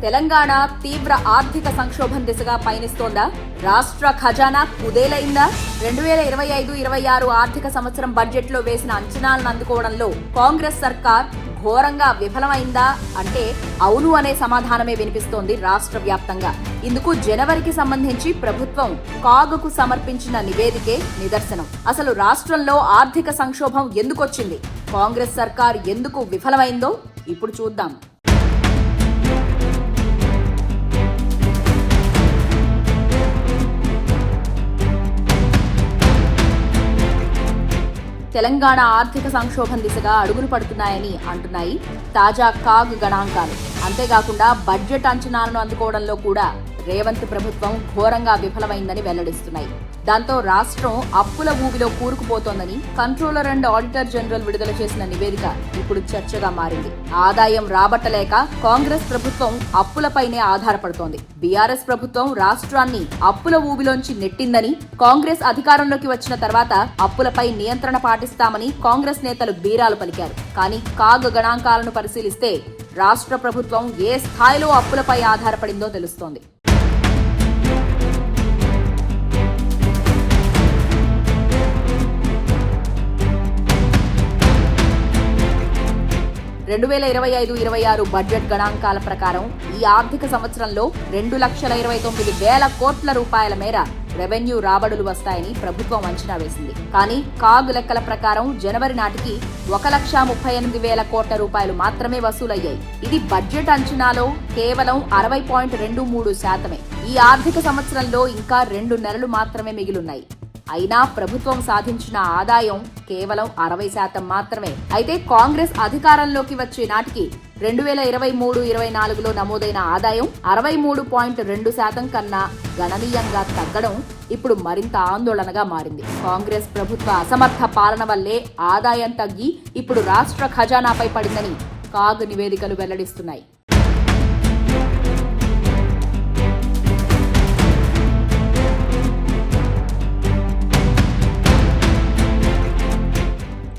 తెలంగాణ తీవ్ర ఆర్థిక సంక్షోభం దిశగా పయనిస్తోందా? రాష్ట్ర ఖజానా కుదేలైందా? 2025-26 ఆర్థిక సంవత్సరం బడ్జెట్లో వేసిన అంచనాలను అందుకోవడంలో కాంగ్రెస్ సర్కార్ ఘోరంగా విఫలమైందా అంటే అవును అనే సమాధానమే వినిపిస్తోంది రాష్ట్ర వ్యాప్తంగా. ఇందుకు జనవరికి సంబంధించి ప్రభుత్వం కాగుకు సమర్పించిన నివేదికే నిదర్శనం. అసలు రాష్ట్రంలో ఆర్థిక సంక్షోభం ఎందుకొచ్చింది, కాంగ్రెస్ సర్కార్ ఎందుకు విఫలమైందో ఇప్పుడు చూద్దాం. తెలంగాణ ఆర్థిక సంక్షోభం దిశగా అడుగులు పడుతున్నాయని అంటున్నాయి తాజా కాగ్ గణాంకాలు. అంతేకాకుండా బడ్జెట్ అంచనాలను అందుకోవడంలో కూడా రేవంత్ ప్రభుత్వం ఘోరంగా విఫలమైందని వెల్లడిస్తున్నాయి. దాంతో రాష్ట్రం అప్పుల ఊబిలో కూరుకుపోతోందని కంట్రోలర్ అండ్ ఆడిటర్ జనరల్ విడుదల చేసిన నివేదిక ఇప్పుడు చర్చగా మారింది. ఆదాయం రాబట్టలేక కాంగ్రెస్ ప్రభుత్వం అప్పులపైనే ఆధారపడుతోంది. బీఆర్ఎస్ ప్రభుత్వం రాష్ట్రాన్ని అప్పుల ఊబిలోంచి నెట్టిందని, కాంగ్రెస్ అధికారంలోకి వచ్చిన తర్వాత అప్పులపై నియంత్రణ పాటిస్తామని కాంగ్రెస్ నేతలు బీరాలు పలికారు. కానీ కాగ్ గణాంకాలను పరిశీలిస్తే రాష్ట్ర ప్రభుత్వం ఏ స్థాయిలో అప్పులపై ఆధారపడిందో తెలుస్తోంది. రెండు 2025-26 బడ్జెట్ గణాంకాల ప్రకారం ఈ ఆర్థిక సంవత్సరంలో 2,29,000 కోట్ల రూపాయల మేర రెవెన్యూ రాబడులు వస్తాయని ప్రభుత్వం అంచనా వేసింది. కానీ కాగ్ లెక్కల ప్రకారం జనవరి నాటికి 1,38,000 కోట్ల రూపాయలు మాత్రమే వసూలయ్యాయి. ఇది బడ్జెట్ అంచనాలో కేవలం 60.23%. ఈ ఆర్థిక సంవత్సరంలో ఇంకా 2 నెలలు మాత్రమే మిగిలున్నాయి. అయినా ప్రభుత్వం సాధించిన ఆదాయం కేవలం 60% మాత్రమే. అయితే కాంగ్రెస్ అధికారంలోకి వచ్చే నాటికి 2023-24లో నమోదైన ఆదాయం 63.2% కన్నా గణనీయంగా తగ్గడం ఇప్పుడు మరింత ఆందోళనగా మారింది. కాంగ్రెస్ ప్రభుత్వ అసమర్థ పాలన వల్లే ఆదాయం తగ్గి ఇప్పుడు రాష్ట్ర ఖజానాపై పడిందని కాగ్ నివేదికలు వెల్లడిస్తున్నాయి.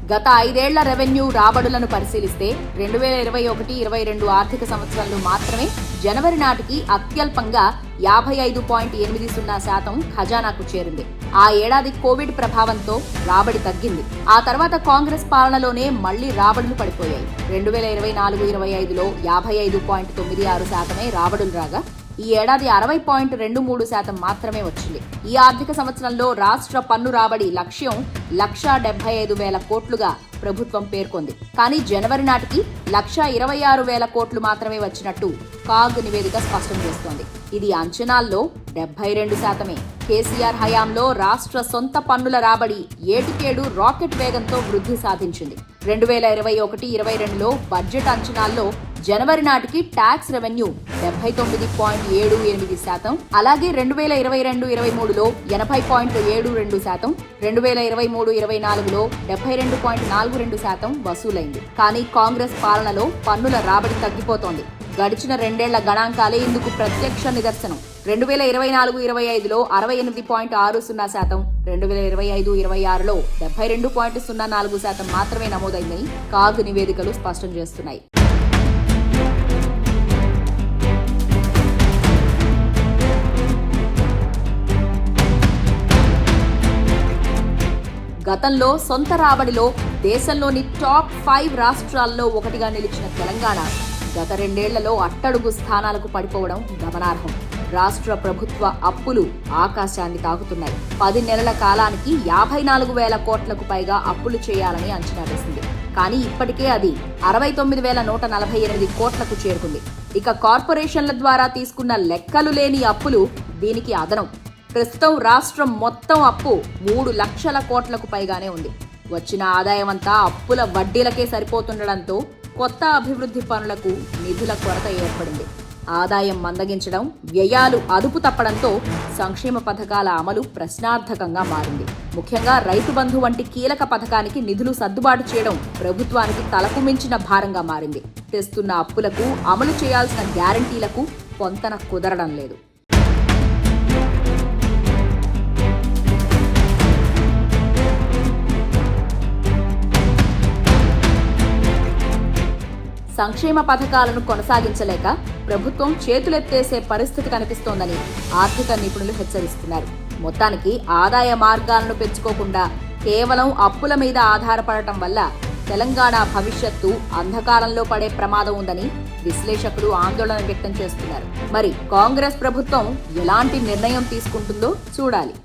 గత 5 ఏళ్ల రెవెన్యూ రాబడులను పరిశీలిస్తే 2021-22 ఆర్థిక సంవత్సరంలో మాత్రమే జనవరి నాటికి అత్యల్పంగా 55.80% ఖజానాకు చేరింది. ఆ ఏడాది కోవిడ్ ప్రభావంతో రాబడి తగ్గింది. ఆ తర్వాత కాంగ్రెస్ పాలనలోనే మళ్లీ రాబడులు పడిపోయాయి. 2024-25లో 55.96% రాబడులు రాగా ఈ ఏడాది 60.23% మాత్రమే వచ్చింది. ఈ ఆర్థిక సంవత్సరంలో రాష్ట్ర పన్ను రాబడి లక్ష్యం 1,75,000 కోట్లుగా ప్రభుత్వం పేర్కొంది. కానీ జనవరి నాటికి 1,26,000 కోట్లు మాత్రమే వచ్చినట్టు కాగ్ నివేదిక స్పష్టం చేస్తోంది. ఇది అంచనాల్లో 72%. కేసీఆర్ హయాంలో రాష్ట్ర సొంత పన్నుల రాబడి ఏటికేడు రాకెట్ వేగంతో వృద్ధి సాధించింది. 2021-22లో బడ్జెట్ అంచనాల్లో జనవరి నాటికి ట్యాక్స్ రెవెన్యూ 79.78%, అలాగే 2022-23లో 80.72%, 2023-24లో 72.42% వసూలైంది. కానీ కాంగ్రెస్ పాలనలో పన్నుల రాబడి తగ్గిపోతోంది. గడిచిన 2 ఏళ్ల గణాంకాలే ఇందుకు ప్రత్యక్ష నిదర్శనం. 2024-25లో 68.60%, 2025-26లో 72.04% మాత్రమే నమోదైందని కాగ్ నివేదికలు స్పష్టం చేస్తున్నాయి. గతంలో సొంత రాబడిలో దేశంలోని టాప్ 5 రాష్ట్రాల్లో ఒకటిగా నిలిచిన తెలంగాణ గత 2 ఏళ్లలో అట్టడుగు స్థానాలకు పడిపోవడం గమనార్హం. రాష్ట్ర ప్రభుత్వ అప్పులు ఆకాశాన్ని తాకుతున్నాయి. 10 నెలల కాలానికి 54,000 కోట్లకు పైగా అప్పులు చేయాలని అంచనా వేసింది. కానీ ఇప్పటికే అది 69,148 కోట్లకు చేరుకుంది. ఇక కార్పొరేషన్ల ద్వారా తీసుకున్న లెక్కలు లేని అప్పులు దీనికి అదనం. ప్రస్తుతం రాష్ట్రం మొత్తం అప్పు 3 లక్షల కోట్లకు పైగానే ఉంది. వచ్చిన ఆదాయమంతా అప్పుల వడ్డీలకే సరిపోతుండడంతో కొత్త అభివృద్ధి పనులకు నిధుల కొరత ఏర్పడింది. ఆదాయం మందగించడం, వ్యయాలు అదుపు తప్పడంతో సంక్షేమ పథకాల అమలు ప్రశ్నార్థకంగా మారింది. ముఖ్యంగా రైతు బంధు వంటి కీలక పథకానికి నిధులు సర్దుబాటు చేయడం ప్రభుత్వానికి తలకు మించిన భారంగా మారింది. తెస్తున్న అప్పులకు, అమలు చేయాల్సిన గ్యారంటీలకు పొంతన కుదరడం లేదు. సంక్షేమ పథకాలను కొనసాగించలేక ప్రభుత్వం చేతులెత్తేసే పరిస్థితి కనిపిస్తోందని ఆర్థిక నిపుణులు హెచ్చరిస్తున్నారు. మొత్తానికి ఆదాయ మార్గాలను పెంచుకోకుండా కేవలం అప్పుల మీద ఆధారపడటం వల్ల తెలంగాణ భవిష్యత్తు అంధకారంలో పడే ప్రమాదం ఉందని విశ్లేషకులు ఆందోళన వ్యక్తం చేస్తున్నారు. మరి కాంగ్రెస్ ప్రభుత్వం ఎలాంటి నిర్ణయం తీసుకుంటుందో చూడాలి.